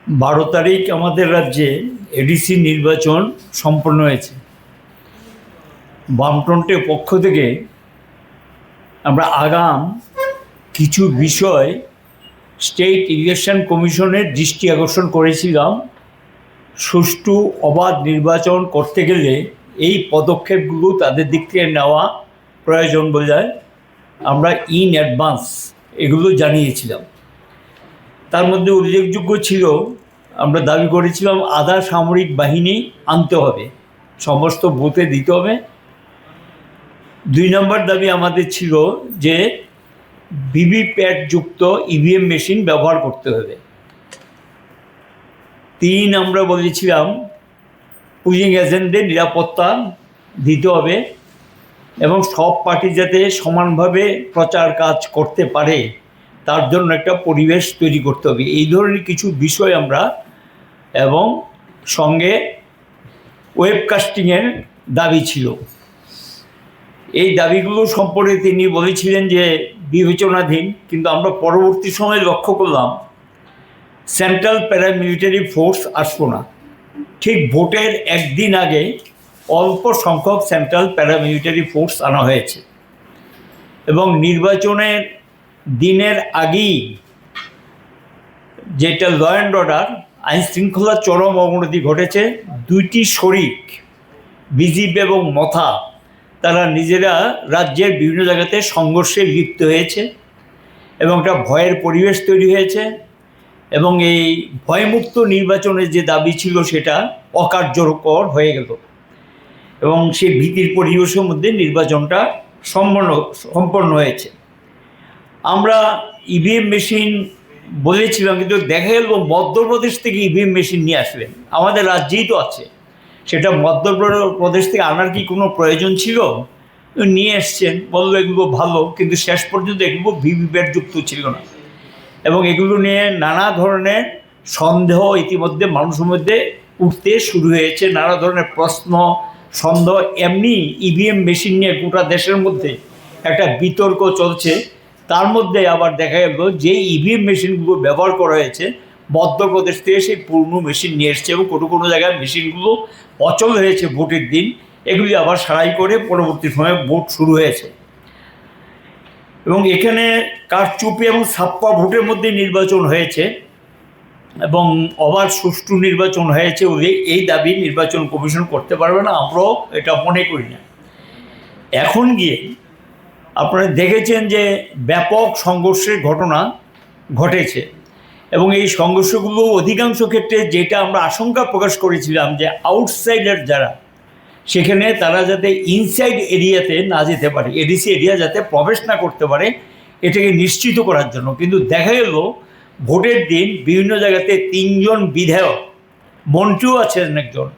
12 তারিখ আমাদের রাজ্যে এডিসি নির্বাচন সম্পন্ন হয়েছে। বামফ্রন্টের পক্ষ থেকে আমরা আগাম কিছু বিষয় স্টেট ইলেকশন কমিশনের দৃষ্টি আকর্ষণ করেছিলাম। সুষ্ঠু অবাধ নির্বাচন করতে গেলে এই পদক্ষেপগুলো তাদের দিক থেকে নেওয়া প্রয়োজন বলে আমরা ইন অ্যাডভান্স এগুলো জানিয়েছিলাম। তার মধ্যে উল্লেখযোগ্য ছিল, আমরা দাবি করেছিলাম আধা সামরিক বাহিনী আনতে হবে, সমস্ত বুথে দিতে হবে। 2 নম্বর দাবি আমাদের ছিল যে ভিভিপ্যাট যুক্ত ইভিএম মেশিন ব্যবহার করতে হবে। 3 আমরা বলেছিলাম পুলিং এজেন্টদের নিরাপত্তা দিতে হবে এবং সব পার্টি যাতে সমানভাবে প্রচার কাজ করতে পারে তার জন্য একটা পরিবেশ তৈরি করতে হবে। এই ধরনের কিছু বিষয় আমরা, এবং সঙ্গে ওয়েবকাস্টিংয়ের দাবি ছিল। এই দাবিগুলো সম্পর্কে তিনি বলেছিলেন যে বিবেচনাধীন, কিন্তু আমরা পরবর্তী সময়ে লক্ষ্য করলাম সেন্ট্রাল প্যারামিলিটারি ফোর্স আসবো না। ঠিক ভোটের একদিন আগে অল্প সংখ্যক সেন্ট্রাল প্যারামিলিটারি ফোর্স আনা হয়েছে এবং নির্বাচনের দিনের আগেই যেটা ল অ্যান্ড অর্ডার আইন শৃঙ্খলার চরম অবনতি ঘটেছে। 2টি শরিক বিজিবি এবং মথা তারা নিজেরা রাজ্যের বিভিন্ন জায়গাতে সংঘর্ষে লিপ্ত হয়েছে এবং একটা ভয়ের পরিবেশ তৈরি হয়েছে এবং এই ভয়মুক্ত নির্বাচনের যে দাবি ছিল সেটা অকার্যকর হয়ে গেল এবং সেই ভীতির পরিবেশের মধ্যে নির্বাচনটা সম্পন্ন হয়েছে। আমরা ইভিএম মেশিন বলেছিলাম, কিন্তু দেখা গেল মধ্যপ্রদেশ থেকে ইভিএম মেশিন নিয়ে আসলেন। আমাদের রাজ্যেই তো আছে, সেটা মধ্যপ্রদেশ থেকে আনার কি কোনো প্রয়োজন ছিল? নিয়ে এসছেন, বললো এগুলো ভালো, কিন্তু শেষ পর্যন্ত এগুলো ভিভিপ্যাট যুক্ত ছিল না এবং এগুলো নিয়ে নানা ধরনের সন্দেহ ইতিমধ্যে মানুষের মধ্যে উঠতে শুরু হয়েছে। নানা ধরনের প্রশ্ন, সন্দেহ, এমনি ইভিএম মেশিন নিয়ে গোটা দেশের মধ্যে একটা বিতর্ক চলছে। তার মধ্যে আবার দেখা গেল যে ইভিএম মেশিনগুলো ব্যবহার করা হয়েছে মধ্যপ্রদেশ থেকে সেই পুরনো মেশিন নিয়ে এসছে এবং কোনো কোনো জায়গায় মেশিনগুলো অচল হয়েছে ভোটের দিন। এগুলি আবার সারাই করে পরবর্তী সময়ে ভোট শুরু হয়েছে এবং এখানে কারচুপি এবং ছাপ্পা ভোটের মধ্যে নির্বাচন হয়েছে এবং অবাধ সুষ্ঠু নির্বাচন হয়েছে বলে এই দাবি নির্বাচন কমিশন করতে পারবে না, আমরাও এটা মনে করি না। এখন গিয়ে আপনারা দেখেছেন যে ব্যাপক সংঘর্ষের ঘটনা ঘটেছে এবং এই সংঘর্ষগুলো অধিকাংশ ক্ষেত্রে যেটা আমরা আশঙ্কা প্রকাশ করেছিলাম যে আউটসাইডার যারা, সেখানে তারা যাতে ইনসাইড এরিয়াতে না যেতে পারে, এডিসি এরিয়া যাতে প্রবেশ না করতে পারে, এটাকে নিশ্চিত করার জন্য। কিন্তু দেখা গেল ভোটের দিন বিভিন্ন জায়গাতে 3 জন বিধায়ক, মন্ত্রীও আছেন একজন,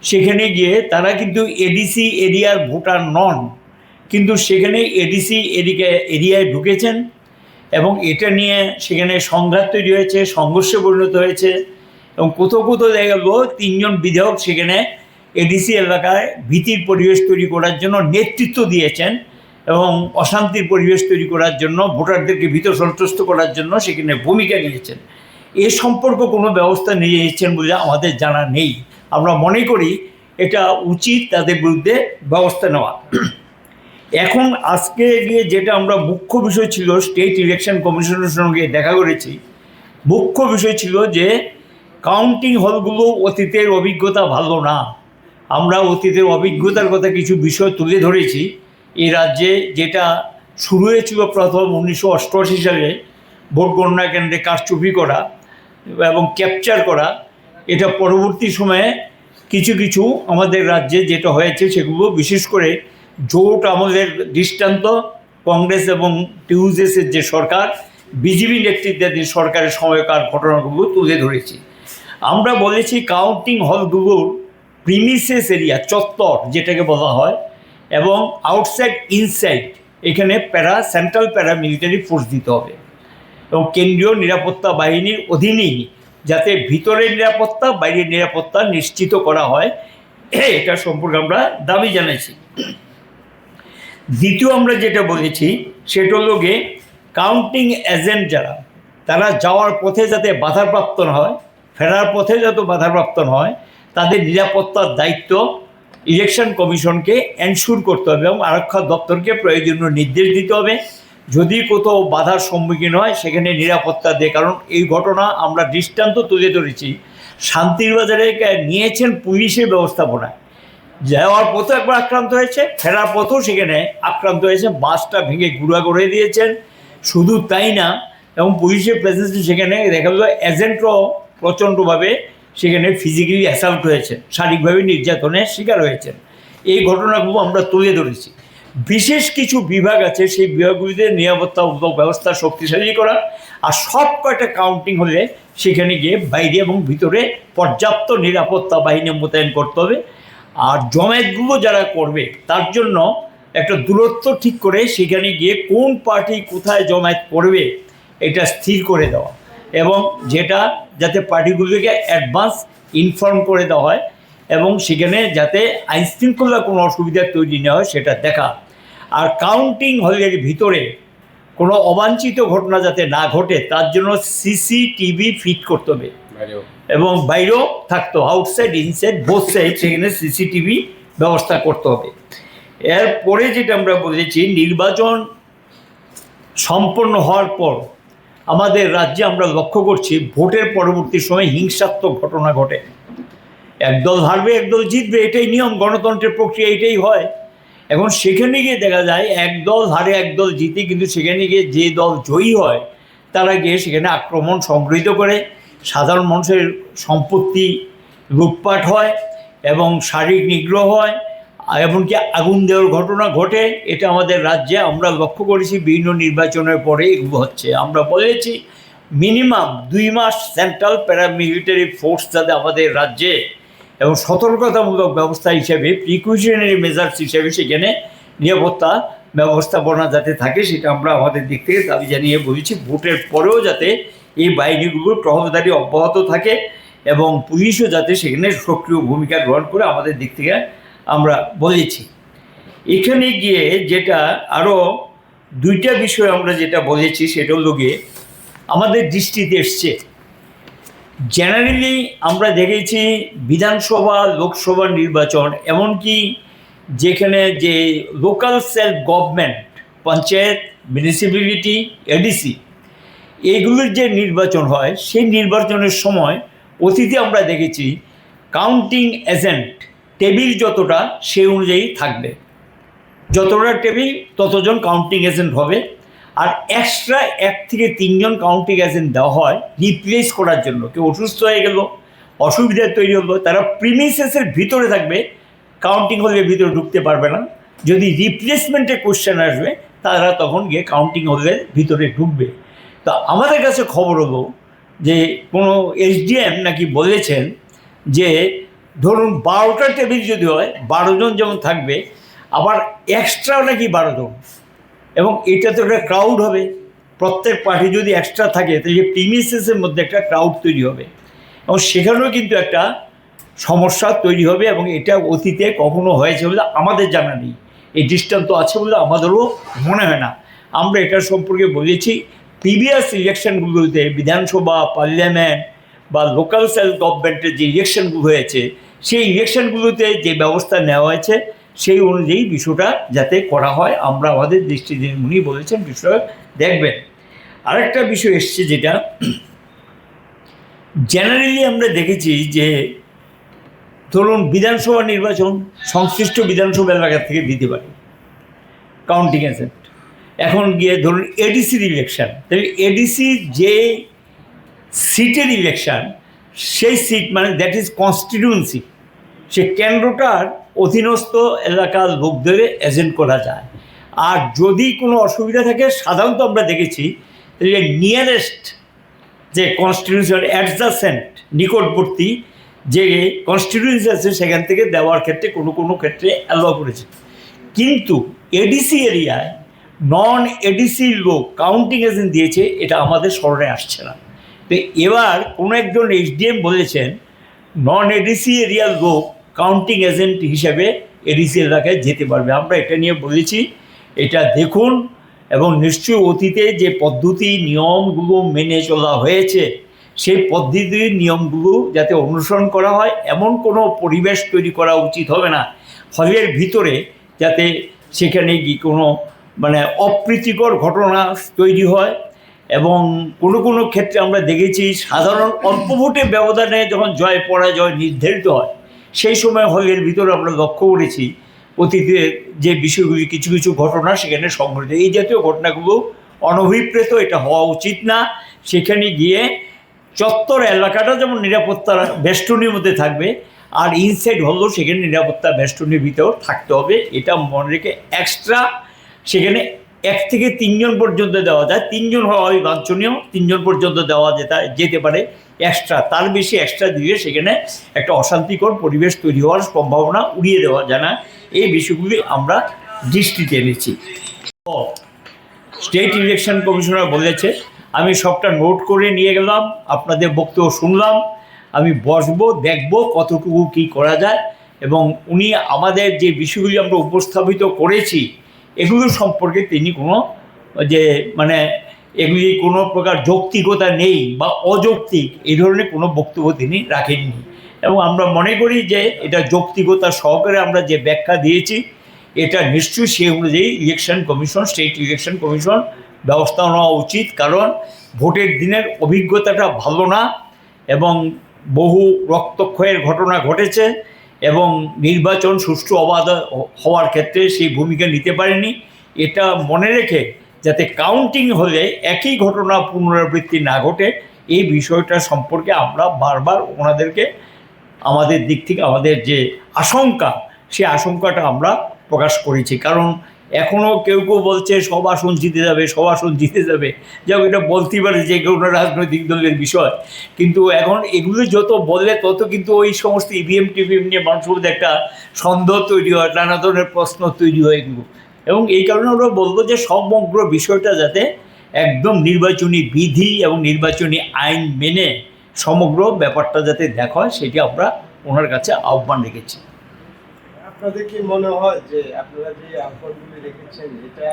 সেখানে গিয়ে তারা কিন্তু এডিসি এরিয়ার ভোটার নন, কিন্তু সেখানে এডিসি এরিয়ায় ঢুকেছেন এবং এটা নিয়ে সেখানে সংঘাত তৈরি হয়েছে, সংঘর্ষে পরিণত হয়েছে এবং কোথাও কোথাও দেখা গেল 3 জন বিধায়ক সেখানে এডিসি এলাকায় ভীতির পরিবেশ তৈরি করার জন্য নেতৃত্ব দিয়েছেন এবং অশান্তির পরিবেশ তৈরি করার জন্য, ভোটারদেরকে ভীত সন্ত্রস্ত করার জন্য সেখানে ভূমিকা নিয়েছেন। এ সম্পর্ক কোনো ব্যবস্থা নিয়েছেন বলে আমাদের জানা নেই। আমরা মনে করি এটা উচিত তাদের বিরুদ্ধে ব্যবস্থা নেওয়া। এখন আজকে গিয়ে যেটা আমরা মুখ্য বিষয় ছিল, স্টেট ইলেকশন কমিশনের সঙ্গে দেখা করেছি, মুখ্য বিষয় ছিল যে কাউন্টিং হলগুলো অতীতের অভিজ্ঞতা ভালো না। আমরা অতীতের অভিজ্ঞতার কথা কিছু বিষয় তুলে ধরেছি। এই রাজ্যে যেটা শুরু হয়েছিল প্রথম 1988 সালে ভোট গণনা কেন্দ্রে কারচুপি করা এবং ক্যাপচার করা, এটা পরবর্তী সময়ে কিছু কিছু আমাদের রাজ্যে যেটা হয়েছে সেগুলো বিশেষ করে জোট আমলের দৃষ্টান্ত, কংগ্রেস এবং টিউজেসের যে সরকার, বিজেপি নেতৃত্বাধীন সরকারের সময়কার ঘটনাগুলো তুলে ধরেছি। আমরা বলেছি কাউন্টিং হলগুলোর প্রিমিসেস এরিয়া, চত্বর যেটাকে বলা হয়, এবং আউটসাইড ইনসাইড এখানে সেন্ট্রাল প্যারামিলিটারি ফোর্স দিতে হবে এবং কেন্দ্রীয় নিরাপত্তা বাহিনীর অধীনেই যাতে ভিতরের নিরাপত্তা বাইরের নিরাপত্তা নিশ্চিত করা হয়, এটা সম্পর্কে আমরা দাবি জানাইছি। দ্বিতীয় আমরা যেটা বলেছি সেটা হলো কাউন্টিং এজেন্ট যারা, তারা যাওয়ার পথে যাতে বাধাপ্রাপ্ত না হয়, ফেরার পথে যত বাধাপ্রাপ্ত নয়, তাদের নিরাপত্তার দায়িত্ব ইলেকশন কমিশনকে এনশিওর করতে হবে এবং আরক্ষা দপ্তরকে প্রয়োজনীয় নির্দেশ দিতে হবে। যদি কোথাও বাধার সম্মুখীন হয় সেখানে নিরাপত্তা দেয়। কারণ এই ঘটনা আমরা দৃষ্টান্ত তুলে ধরেছি, শান্তির বাজারে নিয়েছেন পুলিশের ব্যবস্থাপনায়। যাওয়ার পথে একবার আক্রান্ত হয়েছে, ফেরার পথেও সেখানে আক্রান্ত হয়েছে, বাসটা ভেঙে গুঁড়া করে দিয়েছেন। শুধু তাই না, এবং পুলিশের প্রেজেন্সে সেখানে দেখা গেল এজেন্টরাও প্রচণ্ডভাবে সেখানে ফিজিক্যালি অ্যাসাল্ট হয়েছে, শারীরিকভাবে নির্যাতনের শিকার হয়েছেন। এই ঘটনাগুলো আমরা তুলে ধরেছি। বিশেষ কিছু বিভাগ আছে, সেই বিভাগগুলিতে নিরাপত্তা ব্যবস্থা শক্তিশালী করা, আর সব কয়টা কাউন্টিং হলে সেখানে গিয়ে বাইরে এবং ভিতরে পর্যাপ্ত নিরাপত্তা বাহিনী মোতায়েন করতে হবে। আর জমায়েতগুলো যারা করবে তার জন্য একটা দূরত্ব ঠিক করে সেখানে গিয়ে কোন পার্টি কোথায় জমায়েত করবে এটা স্থির করে দেওয়া, এবং যেটা যাতে পার্টিগুলোকে অ্যাডভান্স ইনফর্ম করে দেওয়া হয় এবং সেখানে যাতে আইনশৃঙ্খলা কোনো অসুবিধা তৈরি না হয় সেটা দেখা। আর কাউন্টিং হলের ভিতরে কোনো অবাঞ্ছিত ঘটনা যাতে না ঘটে তার জন্য সিসিটিভি ফিট করতে হবে, এবং বাইরেও থাকতো, আউটসাইড ইনসাইড বোথ সাইড সেখানে সিসিটিভি ব্যবস্থা করতে হবে। এরপরে যেটা আমরা বলেছি, নির্বাচন সম্পন্ন হওয়ার পর আমাদের রাজ্যে আমরা লক্ষ্য করছি ভোটের পরবর্তী সময় হিংসাত্মক ঘটনা ঘটে। একদল হারবে একদল জিতবে, এটাই নিয়ম, গণতন্ত্রের প্রক্রিয়া এটাই হয়। এখন সেখানে গিয়ে দেখা যায় একদল হারে একদল জিতে, কিন্তু সেখানে গিয়ে যে দল জয়ী হয় তারা গিয়ে সেখানে আক্রমণ সংগৃহীত করে, সাধারণ মানুষের সম্পত্তি লুটপাট হয় এবং শারীরিক নিগ্রহ হয়, এমনকি আগুন দেওয়ার ঘটনা ঘটে। এটা আমাদের রাজ্যে আমরা লক্ষ্য করেছি, বিভিন্ন নির্বাচনের পরে এগুলো হচ্ছে। আমরা বলেছি মিনিমাম 2 মাস সেন্ট্রাল প্যারামিলিটারি ফোর্স যাতে আমাদের রাজ্যে এবং সতর্কতামূলক ব্যবস্থা হিসেবে, প্রিকশনারি মেজার্স হিসেবে সেখানে নিরাপত্তা ব্যবস্থাপনা যাতে থাকে সেটা আমরা আমাদের দিক থেকে দাবি জানিয়ে বলেছি। ভোটের পরেও যাতে এই বাহিনীগুলোর টহলদারি অব্যাহত থাকে এবং পুলিশও যাতে সেখানে সক্রিয় ভূমিকা গ্রহণ করে আমাদের দিক থেকে আমরা বলেছি। এখানে গিয়ে যেটা আরও 2টা বিষয় আমরা যেটা বলেছি সেটা হলো গিয়ে আমাদের দৃষ্টিতে এসছে। জেনারেলি আমরা দেখেছি বিধানসভা লোকসভা নির্বাচন, এমনকি যেখানে যে local self government, panchayat, municipality, ADC, এইগুলোর যে নির্বাচন হয় সেই নির্বাচনের সময় অতীতে আমরা দেখেছি কাউন্টিং এজেন্ট টেবিল যতটা সেই অনুযায়ী থাকবে, যতটা টেবিল ততজন কাউন্টিং এজেন্ট হবে, আর এক্সট্রা 1 থেকে 3 জন কাউন্টিং এজেন্ট দেওয়া হয় রিপ্লেস করার জন্য। কেউ অসুস্থ হয়ে গেল, অসুবিধা তৈরি হলো, তারা প্রিমিসেসের ভিতরে থাকবে, কাউন্টিং হলের ভিতরে ঢুকতে পারবে না। যদি রিপ্লেসমেন্টের কোশ্চেন আসবে তারা তখন গিয়ে কাউন্টিং হলের ভিতরে ঢুকবে। তো আমাদের কাছে খবর হলো যে কোনো এসডিএম নাকি বলেছেন যে ধরুন 12টা টেবিল যদি হয় 12 জন যেমন থাকবে, আবার এক্সট্রাও নাকি 12 জন, এবং এটা তো একটা ক্রাউড হবে। প্রত্যেক পার্টি যদি এক্সট্রা থাকে তাহলে প্রিমিসেসের মধ্যে একটা ক্রাউড তৈরি হবে এবং সেখানেও কিন্তু একটা সমস্যা তৈরি হবে, এবং এটা অতীতে কখনো হয়েছে বলে আমাদের জানা নেই। এই দৃষ্টান্ত আছে বলে আমাদেরও মনে হয় না। আমরা এটা সম্পর্কে বলেছি প্রিভিয়াস ইলেকশনগুলোতে, বিধানসভা, পার্লামেন্ট বা লোকাল সেলফ গভর্নমেন্টের যে ইলেকশনগুলো হয়েছে সেই ইলেকশনগুলোতে যে ব্যবস্থা নেওয়া হয়েছে সেই অনুযায়ী বিষয়টা যাতে করা হয় আমরা আমাদের দৃষ্টিতে, উনি বলেছেন বিষয় দেখবেন। আরেকটা বিষয় এসছে যেটা জেনারেলি আমরা দেখেছি যে ধরুন বিধানসভা নির্বাচন সংশ্লিষ্ট বিধানসভা এলাকা থেকে দিতে পারে কাউন্টিং এজেন্ট। এখন গিয়ে ধরুন এডিসির ইলেকশন, তাহলে এডিসি যে সিটের ইলেকশন, সেই সিট মানে দ্যাট ইজ কনস্টিটিউয়েন্সি, সে কেন্দ্রটার অধীনস্থ এলাকার লোকদের এজেন্ট করা যায়। আর যদি কোনো অসুবিধা থাকে সাধারণত আমরা দেখেছি যে নিয়ারেস্ট যে কনস্টিটিউশন অ্যাডজাসেন্ট, নিকটবর্তী যে কনস্টিটিউয়েন্সি আছে সেখান থেকে দেওয়ার ক্ষেত্রে কোনো ক্ষেত্রে অ্যালাউ করেছে। কিন্তু এডিসি এরিয়ায় নন এডিসি লোক কাউন্টিং এজেন্ট দিয়েছে, এটা আমাদের স্মরণে আসছে না। তো এবার কোনো একজন এসডিএম বলেছেন নন এডিসি এরিয়ার লোক কাউন্টিং এজেন্ট হিসেবে এডিসি এলাকায় যেতে পারবে। আমরা এটা নিয়ে বলেছি এটা দেখুন, এবং নিশ্চয়ই অতীতে যে পদ্ধতি নিয়মগুলো মেনে চলা হয়েছে সেই পদ্ধতির নিয়মগুলো যাতে অনুসরণ করা হয় এমন কোনো পরিবেশ তৈরি করা উচিত হবে না হলের ভিতরে, যাতে সেখানে কি কোনো মানে অপ্রীতিকর ঘটনা তৈরি হয়। এবং কোনো কোনো ক্ষেত্রে আমরা দেখেছি সাধারণ অল্প ভোটে ব্যবধানে যখন জয় পরাজয় নির্ধারিত হয় সেই সময় হলের ভিতরে আমরা লক্ষ্য করেছি অতীতে যে বিষয়গুলি কিছু কিছু ঘটনা সেখানে সংঘটিত, এই জাতীয় ঘটনাগুলো অনভিপ্রেত, এটা হওয়া উচিত না। সেখানে গিয়ে চত্বর এলাকাটা যেমন নিরাপত্তা বেষ্টনীর মধ্যে থাকবে, আর ইনসাইড হলেও সেখানে নিরাপত্তা বেষ্টনীর ভিতর থাকতে হবে, এটা মনে রেখে এক্সট্রা সেখানে 1 থেকে 3 জন পর্যন্ত দেওয়া যায়। 3 জন হওয়াই বাঞ্ছনীয়, 3 জন পর্যন্ত দেওয়া যেতে পারে এক্সট্রা, তার বেশি এক্সট্রা দিয়ে সেখানে একটা অশান্তিকর পরিবেশ তৈরি হওয়ার সম্ভাবনা উড়িয়ে দেওয়া যায় না। এই বিষয়গুলি আমরা দৃষ্টিতে এনেছি। স্টেট ইলেকশন কমিশনার বলেছে, আমি সবটা নোট করে নিয়ে গেলাম, আপনাদের বক্তব্য শুনলাম, আমি বসবো দেখব কতটুকু কী করা যায়, এবং উনি আমাদের যে বিষয়গুলি আমরা উপস্থাপিত করেছি এগুলো সম্পর্কে তিনি কোনো যে মানে এগুলি কোনো প্রকার যৌক্তিকতা নেই বা অযৌক্তিক এই ধরনের কোনো বক্তব্য তিনি রাখেননি, এবং আমরা মনে করি যে এটা যৌক্তিকতা সহকারে আমরা যে ব্যাখ্যা দিয়েছি এটা নিশ্চয়ই সেই অনুযায়ী election commission, state election commission ব্যবস্থা নেওয়া উচিত। কারণ ভোটের দিনের অভিজ্ঞতাটা ভালো না, এবং বহু রক্তক্ষয়ের ঘটনা ঘটেছে, এবং নির্বাচন সুষ্ঠু অবাধ হওয়ার ক্ষেত্রে সেই ভূমিকা নিতে পারেনি। এটা মনে রেখে যাতে কাউন্টিং হলে একই ঘটনা পুনরাবৃত্তি না ঘটে, এই বিষয়টা সম্পর্কে আমরা বারবার ওনাদেরকে আমাদের দিক থেকে আমাদের যে আশঙ্কা সেই আশঙ্কাটা আমরা প্রকাশ করেছি। কারণ এখনও কেউ কেউ বলছে সব আসন জিতে যাবে, সব আসন জিতে যাবে, যাও এটা বলতেই পারে যে কোনো রাজনৈতিক দলের বিষয়, কিন্তু এখন এগুলো যত বললে তত কিন্তু ওই সমস্ত ইভিএম টিভিএম নিয়ে মানুষের মধ্যে একটা সন্দেহ তৈরি হয়, নানা ধরনের প্রশ্ন তৈরি হয় এগুলো। এবং এই কারণে আমরা বলবো যে সমগ্র বিষয়টা যাতে একদম নির্বাচনী বিধি এবং নির্বাচনী আইন মেনে সমগ্র ব্যাপারটা যাতে দেখা হয় সেটি আমরা ওনার কাছে আহ্বান রেখেছি। আপনাদের কি মনে হয় যে আপনারা যে আহ্বানগুলি রেখেছেন এটা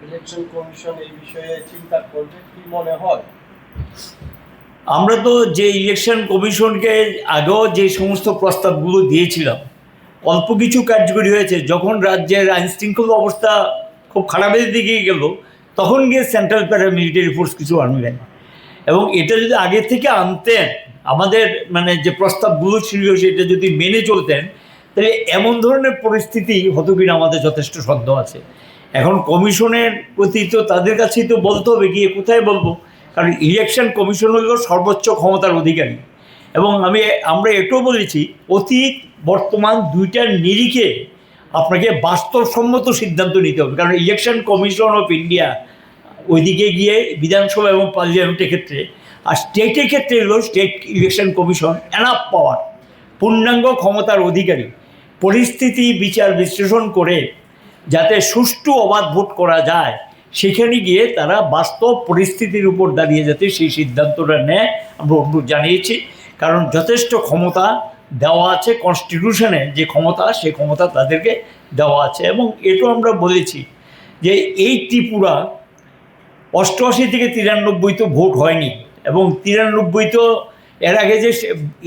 ইলেকশন কমিশন এই বিষয়ে চিন্তা করবে, কি মনে হয়? আমরা তো যে ইলেকশন কমিশনকে আগেও যে সমস্ত প্রস্তাবগুলো দিয়েছিলাম অল্প কিছু কার্যকরী হয়েছে। যখন রাজ্যের আইনশৃঙ্খলা অবস্থা খুব খারাপের দিকে গেল তখন গিয়ে সেন্ট্রাল প্যারামিলিটারি ফোর্স কিছু আনলেন, এবং এটা যদি আগে থেকে আনতেন আমাদের মানে যে প্রস্তাবগুলো ছিল সেটা যদি মেনে চলতেন তাহলে এমন ধরনের পরিস্থিতি হতো কিনা আমাদের যথেষ্ট সন্দেহ আছে। এখন কমিশনের প্রতি তো তাদের কাছেই তো বলতে হবে, গিয়ে কোথায় বলবো, কারণ ইলেকশন কমিশন হলো সর্বোচ্চ ক্ষমতার অধিকারী। এবং আমরা এটাও বলেছি অতীত বর্তমান দুইটার নিরিখে আপনাকে বাস্তবসম্মত সিদ্ধান্ত নিতে হবে, কারণ ইলেকশন কমিশন অফ ইন্ডিয়া ওইদিকে গিয়ে বিধানসভা এবং পার্লামেন্টের ক্ষেত্রে, আর স্টেটের ক্ষেত্রে হলো স্টেট ইলেকশন কমিশন এনাফ পাওয়ার, পূর্ণাঙ্গ ক্ষমতার অধিকারী, পরিস্থিতি বিচার বিশ্লেষণ করে যাতে সুষ্ঠু অবাধ ভোট করা যায় সেখানে গিয়ে তারা বাস্তব পরিস্থিতির উপর দাঁড়িয়ে যাতে সেই সিদ্ধান্তটা নেয় আমরা অনুরোধ জানিয়েছি। কারণ যথেষ্ট ক্ষমতা দেওয়া আছে, কনস্টিটিউশনে যে ক্ষমতা সেই ক্ষমতা তাদেরকে দেওয়া আছে। এবং এটাও আমরা বলেছি যে এই ত্রিপুরা 88 থেকে 93 তো ভোট হয়নি, এবং 93 তো এর আগে যে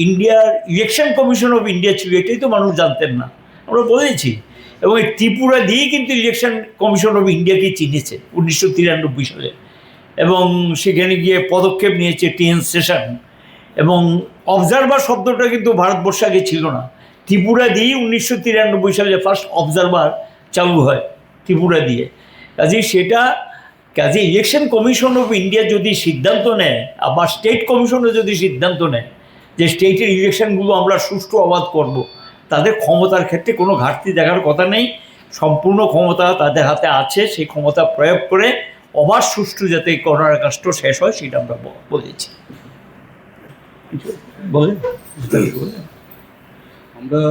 ইন্ডিয়ার ইলেকশন কমিশন অফ ইন্ডিয়া ছিল এটাই তো মানুষ জানতেন না, আমরা বলেছি। এবং এই ত্রিপুরা দিয়েই কিন্তু ইলেকশন কমিশন অফ ইন্ডিয়াকে চিনেছে 1993 সালে, এবং সেখানে গিয়ে পদক্ষেপ নিয়েছে টিএন সেশন। এবং অবজারভার শব্দটা কিন্তু ভারতবর্ষে আগে ছিল না, ত্রিপুরা দিয়েই 1993 সালে ফার্স্ট অবজারভার চালু হয় ত্রিপুরা দিয়ে। কাজে ইলেকশন কমিশন অফ ইন্ডিয়া যদি সিদ্ধান্ত নেয়, আবার স্টেট কমিশনও যদি সিদ্ধান্ত নেয় যে স্টেটের ইলেকশনগুলো আমরা সুষ্ঠু অবাধ করব, তাদের ক্ষমতার ক্ষেত্রে কোনো ঘাটতি দেখার কথা নেই, সম্পূর্ণ ক্ষমতা তাদের হাতে আছে। সেই ক্ষমতা প্রয়োগ করে অবাধ সুষ্ঠু যাতে করোনার কাজটা শেষ হয় সেটা আমরা বলেছি। আমরা